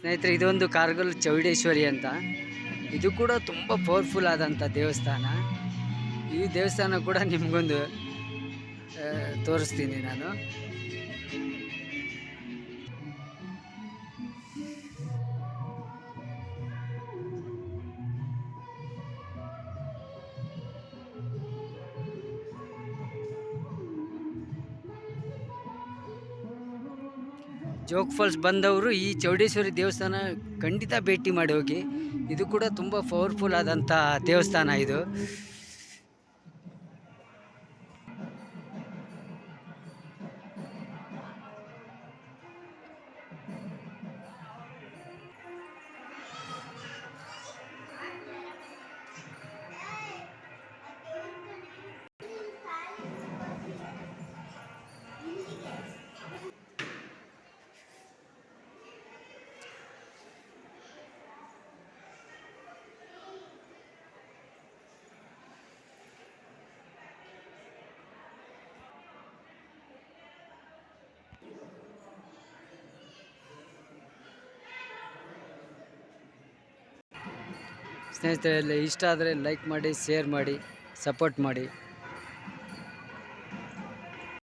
ಸ್ನೇಹಿತರೆ, ಇದೊಂದು ಕಾರ್ಗಲ್ ಚೌಡೇಶ್ವರಿ ಅಂತ. ಇದು ಕೂಡ ತುಂಬ ಪವರ್ಫುಲ್ ಆದಂಥ ದೇವಸ್ಥಾನ. ಈ ದೇವಸ್ಥಾನ ಕೂಡ ನಿಮಗೊಂದು ತೋರಿಸ್ತೀನಿ ನಾನು. ಜೋಗ್ ಫಾಲ್ಸ್ ಬಂದವರು ಈ ಚೌಡೇಶ್ವರಿ ದೇವಸ್ಥಾನ ಖಂಡಿತ ಭೇಟಿ ಮಾಡಿ ಹೋಗಿ. ಇದು ಕೂಡ ತುಂಬ ಪವರ್ಫುಲ್ ಆದಂಥ ದೇವಸ್ಥಾನ ಇದು. ಸ್ನೇಹಿತರೆ, ಇಷ್ಟ ಆದರೆ ಲೈಕ್ ಮಾಡಿ, ಶೇರ್ ಮಾಡಿ, ಸಪೋರ್ಟ್ ಮಾಡಿ.